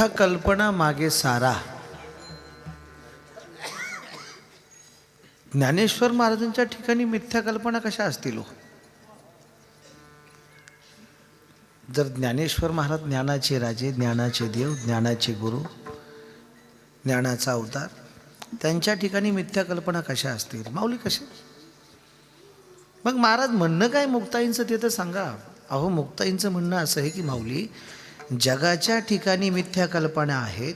मिथ्या कल्पना मागे सारा. ज्ञानेश्वर महाराजांच्या ठिकाणी मिथ्या कल्पना कशा असतील हो? जर ज्ञानेश्वर महाराज ज्ञानाचे राजे, ज्ञानाचे देव, ज्ञानाचे गुरु, ज्ञानाचा अवतार, त्यांच्या ठिकाणी मिथ्या कल्पना कशा असतील? माऊली कसे? मग महाराज म्हणणं काय मुक्ताईंचं ते तर सांगा. अहो, मुक्ताईंचं म्हणणं असं आहे की माऊली, जगाच्या ठिकाणी मिथ्या कल्पना आहेत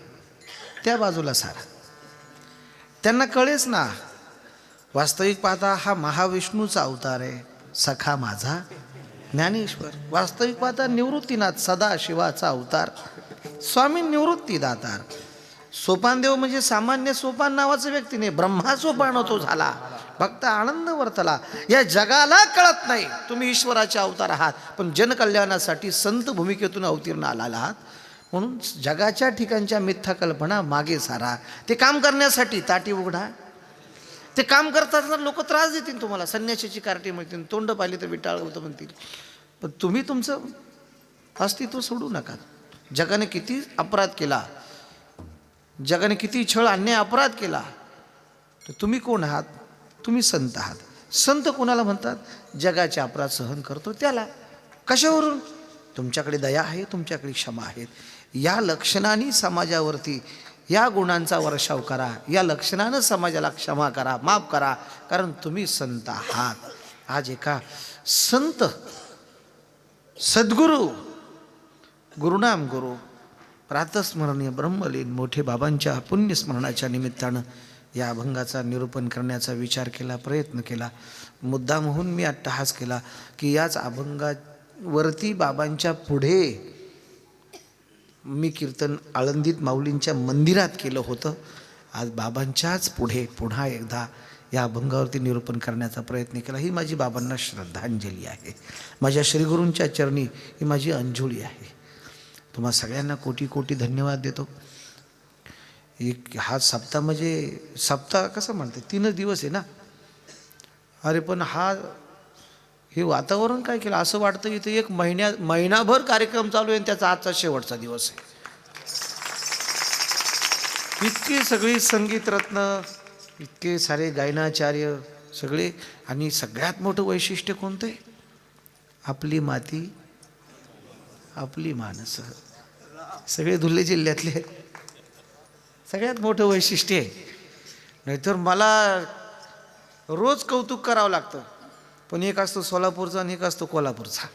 त्या बाजूला सारा. त्यांना कळेच ना, वास्तविक पाहता हा महाविष्णूचा अवतार आहे, सखा माझा ज्ञानेश्वर. वास्तविक पाहता निवृत्तीनाथ सदाशिवाचा अवतार, स्वामी निवृत्ती दातार. सोपानदेव म्हणजे सामान्य सोपान नावाचा व्यक्ती नाही, ब्रह्मा सोपान तो झाला, फक्त आनंद वर्तला. या जगाला कळत नाही तुम्ही ईश्वराचे अवतार आहात, पण जनकल्याणासाठी संत भूमिकेतून अवतीर्ण आलेला आहात. म्हणून जगाच्या ठिकाणच्या मिथ्या कल्पना मागे सारा. ते काम करण्यासाठी ताटी उघडा. ते काम करताना लोक त्रास देतील तुम्हाला, संन्याशाची कार्टी म्हणतील, तोंड पाहिली तर विटाळ होतं म्हणतील, पण तुम्ही तुमचं अस्तित्व सोडू नका. जगाने किती अपराध केला, जगाने किती छळ अन्याय अपराध केला, तर तुम्ही कोण आहात? तुम्ही संत आहात. संत कोणाला म्हणतात? जगाचे अपराध सहन करतो त्याला. कशावरून? तुमच्याकडे दया आहे, तुमच्याकडे क्षमा आहेत. या लक्षणाने समाजावरती या गुणांचा वर्षाव करा. या लक्षणानं समाजाला क्षमा करा, माफ करा, कारण तुम्ही संत आहात. आज एका संत सद्गुरू, गुरुनाम गुरु, प्रातस्मरणीय ब्रह्मलीन मोठे बाबांच्या पुण्यस्मरणाच्या निमित्तानं या अभंगाचा निरूपण करण्याचा विचार केला, प्रयत्न केला. मुद्दामहून मी अट्टहास केला की याच अभंगावरती बाबांच्या पुढे मी कीर्तन आळंदीत माऊलींच्या मंदिरात केलं होतं. आज बाबांच्याच पुढे पुन्हा एकदा या अभंगावरती निरूपण करण्याचा प्रयत्न केला. ही माझी बाबांना श्रद्धांजली आहे, माझ्या श्रीगुरूंच्या चरणी ही माझी अंजुळी आहे. तुम्हा सगळ्यांना कोटी कोटी धन्यवाद देतो. एक हा सप्ताह म्हणजे सप्ताह कसं म्हणते, 3 दिवस आहे ना. अरे पण हे वातावरण काय केलं, असं वाटतं इथे एक महिनाभर कार्यक्रम चालू आहे आणि त्याचा आजचा शेवटचा दिवस आहे. इतकी सगळी संगीत रत्न, इतके सारे गायनाचार्य सगळे, आणि सगळ्यात मोठं वैशिष्ट्य कोणतं आहे? आपली माती, आपली माणसं, सगळे धुळे जिल्ह्यातले. सगळ्यात मोठं वैशिष्ट्य आहे. नाहीतर मला रोज कौतुक करावं लागतं, पण एक असतो सोलापूरचा आणि एक असतो कोल्हापूरचा.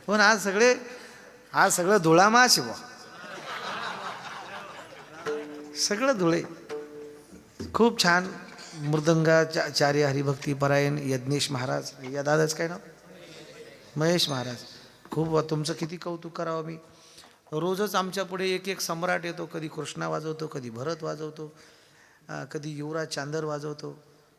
पण आज सगळं धुळामाश आहे, सगळं धुळे. खूप छान मृदंगाचार्य हरिभक्ती परायण यज्ञेश महाराज, या दादाच काय नाव, महेश महाराज. खूप तुमचं किती कौतुक करावं मी. रोजच आमच्या पुढे एक एक सम्राट येतो. कधी कृष्णा वाजवतो, कधी भरत वाजवतो, कधी युवराज चांदर वाजवतो,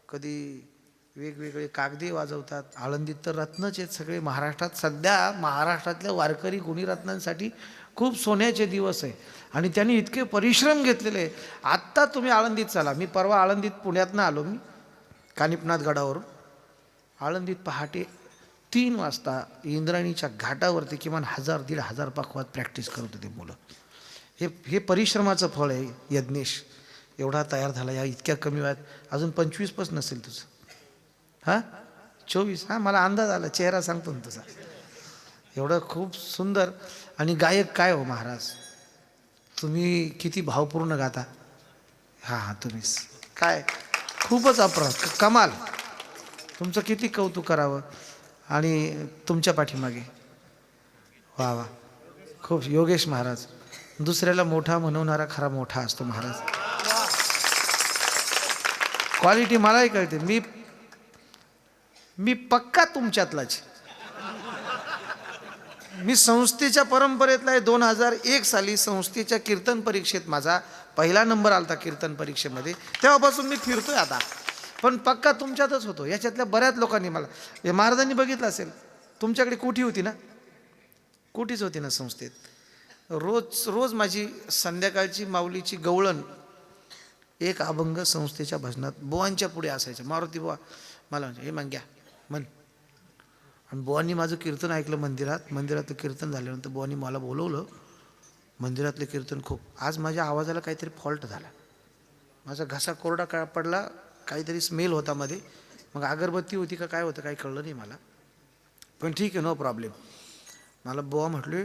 कधी वेगवेगळे कागदे वाजवतात. आळंदीत तर रत्नच आहेत सगळे. महाराष्ट्रात सध्या महाराष्ट्रातल्या वारकरी गुणीरत्नांसाठी खूप सोन्याचे दिवस आहे आणि त्यांनी इतके परिश्रम घेतलेले आहे. आत्ता तुम्ही आळंदीत चला. मी परवा आळंदीत पुण्यातनं आलो, मी कानिपनाथ गडावरून. आळंदीत पहाटे 3 वाजता इंद्रायणीच्या घाटावरती किमान 1000-1500 पखवात प्रॅक्टिस करत होते मुलं. हे परिश्रमाचं फळ आहे. यज्ञेश एवढा तयार झाला या इतक्या कमी वयात. अजून 25 पण नसेल तुझं. हां 24. हां मला अंदाज आला, चेहरा सांगतो ना तुझा. एवढं खूप सुंदर. आणि गायक काय हो महाराज, तुम्ही किती भावपूर्ण गाता. हां तुम्हीच काय, खूपच अपराध, कमाल. तुमचं किती कौतुक करावं. आणि तुमच्या पाठीमागे वा वा, खूप. योगेश महाराज, दुसऱ्याला मोठा म्हणवणारा खरा मोठा असतो महाराज. क्वालिटी मलाही कळते. मी पक्का तुमच्यातलाच. मी संस्थेच्या परंपरेतला आहे. 2001 साली संस्थेच्या कीर्तन परीक्षेत माझा पहिला नंबर आलता कीर्तन परीक्षेमध्ये. तेव्हापासून मी फिरतोय आता, पण पक्का तुमच्यातच होतो. याच्यातल्या बऱ्याच लोकांनी मला, महाराजांनी बघितलं असेल, तुमच्याकडे कोठी होती ना, कोठीच होती ना संस्थेत. रोज माझी संध्याकाळची माऊलीची गवळण एक अभंग संस्थेच्या भजनात बुवांच्या पुढे असायचं. मारुती बुवा मला म्हणजे, हे मंग्या म्हण. आणि बुवांनी माझं कीर्तन ऐकलं मंदिरात. कीर्तन झाल्यानंतर बुवांनी मला बोलवलं मंदिरातले कीर्तन खूप. आज माझ्या आवाजाला काहीतरी फॉल्ट झाला, माझा घसा कोरडा पडला, काहीतरी स्मेल होता मध्ये. मग अगरबत्ती होती का काय होतं काही कळलं नाही मला, पण ठीक आहे, नो प्रॉब्लेम. मला बुवा म्हटले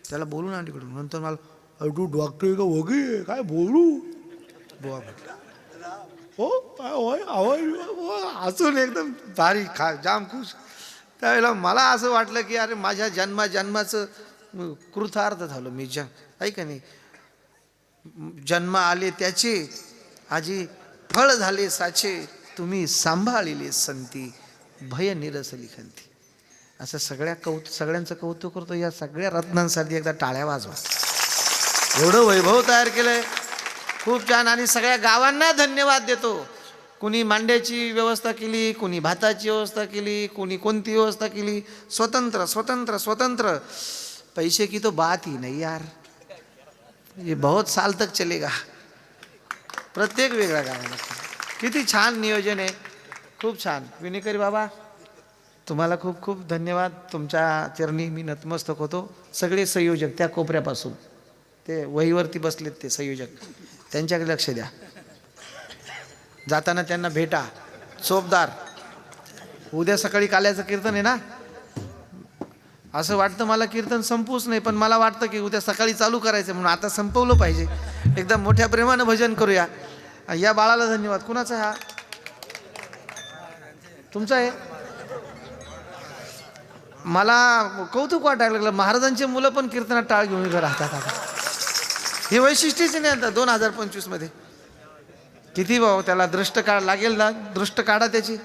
त्याला बोलून आण तिकडून. नंतर मला तू डॉक्टर का वगे काय बोलू बुवा म्हटलं. हो काय होय आवाज हसून एकदम भारी जाम खुश. त्यावेळेला मला असं वाटलं की अरे माझ्या जन्माचं कृतार्थ झालो मी. ऐका नाही, जन्म आले त्याचे आजी फळ झाले साचे, तुम्ही सांभाळिले संती भय निरसली खंती. असं सगळ्यांचं कौतुक करतो. या सगळ्या रत्नांसाठी एकदा टाळ्या वाजवा. एवढं वैभव तयार केलंय, खूप छान. आणि सगळ्या गावांना धन्यवाद देतो. कुणी मांड्याची व्यवस्था केली, कुणी भाताची व्यवस्था केली, कुणी कोणती व्यवस्था केली. स्वतंत्र स्वतंत्र स्वतंत्र. पैसे की तो बात ही नहीं यार, ये बहुत साल तक चलेगा. प्रत्येक वेगळ्या गावाला किती छान नियोजन आहे, खूप छान. विनेकरी बाबा तुम्हाला खूप खूप धन्यवाद. तुमच्या चरणी मी नतमस्तक होतो. सगळे संयोजक त्या कोपऱ्यापासून ते वहीवरती बसलेत ते संयोजक, त्यांच्याकडे लक्ष द्या. जाताना त्यांना भेटा. चोपदार उद्या सकाळी काल्याचं कीर्तन आहे ना. असं वाटतं मला कीर्तन संपूच नाही, पण मला वाटतं की उद्या सकाळी चालू करायचं म्हणून आता संपवलं पाहिजे. एकदम मोठ्या प्रेमानं भजन करूया. या बाळाला धन्यवाद. कुणाचा हा? तुमचा आहे. मला कौतुक वाटायला लागलं, महाराजांचे मुलं पण कीर्तनात टाळ घेऊन उभे राहतात. आता हे वैशिष्ट्यच नाही. आता 2025 मध्ये किती भाऊ त्याला दृष्ट काढ लागेल ना. दृष्ट काढा त्याची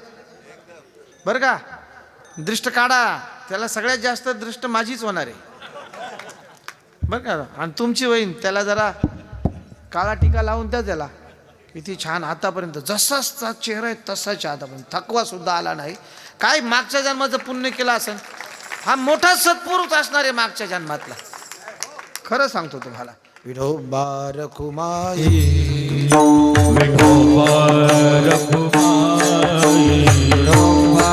बरं का, दृष्ट काढा. त्याला सगळ्यात जास्त दृष्ट माझीच होणार आहे बरं का. आणि तुमची होईन. त्याला जरा काळा टीका लावून द्या त्याला. किती छान आतापर्यंत जसाचा चेहरा आहे तसाच आतापर्यंत, थकवा सुद्धा आला नाही. काय मागच्या जन्माचं पुण्य केलं असेल. हा मोठा सत्पुरुष असणार आहे मागच्या जन्मातला, खरं सांगतो तुम्हाला. विठोबा रखुमाई, विठोबा रखुमाई, विठोबा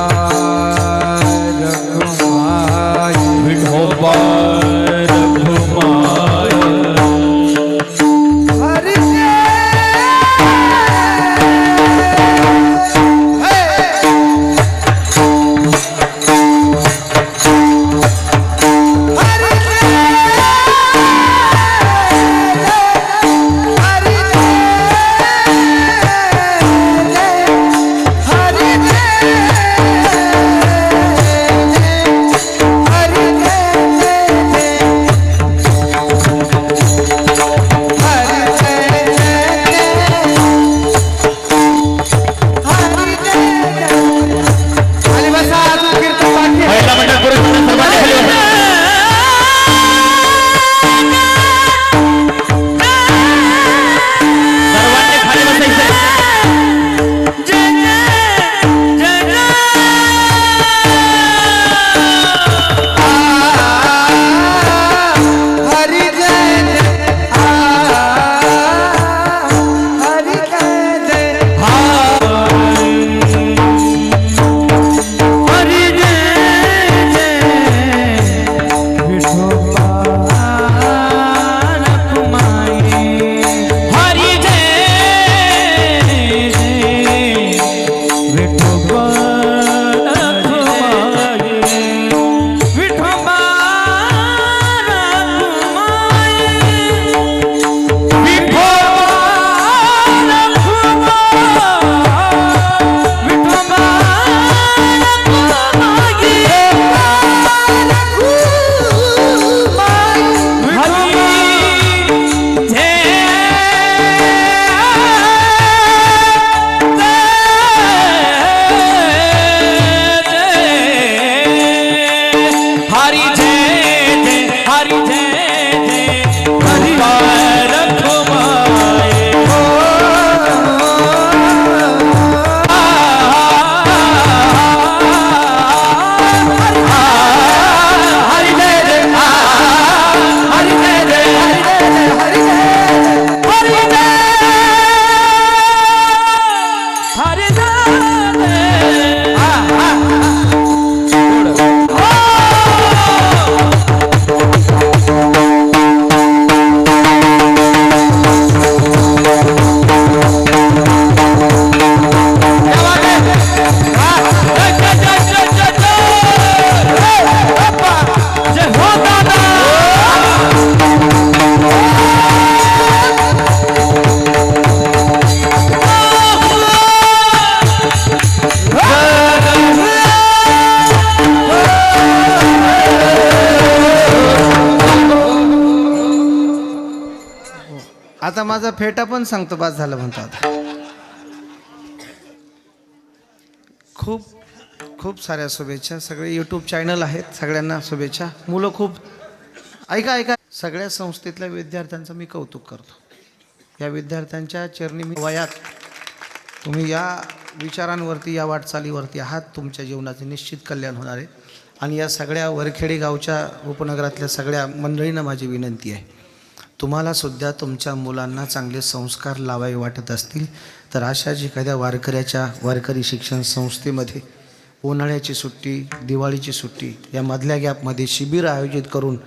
रखुमाई, विठोबा रखुमाई. हरी आता माझा फेटा पण सांगतो, बास झालं म्हणतो आता. खूप खूप साऱ्या शुभेच्छा. सगळे यूट्यूब चॅनल आहेत, सगळ्यांना शुभेच्छा. मुलं खूप ऐका सगळ्या संस्थेतल्या विद्यार्थ्यांचं मी कौतुक करतो. या विद्यार्थ्यांच्या चरणी मी वयात तुम्ही या विचारांवरती, या वाटचालीवरती आहात. तुमच्या जीवनाचे निश्चित कल्याण होणार आहे. आणि या सगळ्या वरखेडी गावच्या उपनगरातल्या सगळ्या मंडळींना माझी विनंती आहे, तुम्हाला सुद्धा तुमच्या मुलांना चांगले संस्कार लावावे वाटत असतील तर अशाच एखाद्या वारकरी शिक्षण संस्थेमध्ये उन्हाळ्याची सुट्टी, दिवाळीची सुट्टी या मधल्या गॅपमध्ये शिबिर आयोजित करून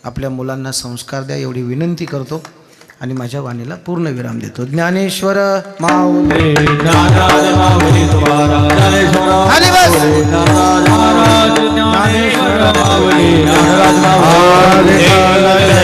आपल्या मुलांना संस्कार द्या, एवढी विनंती करतो आणि माझ्या वाणीला पूर्ण विराम देतो. ज्ञानेश्वर माऊली ज्ञानराज माऊली तुकाराम ज्ञानेश्वर माऊली ज्ञानराज माऊली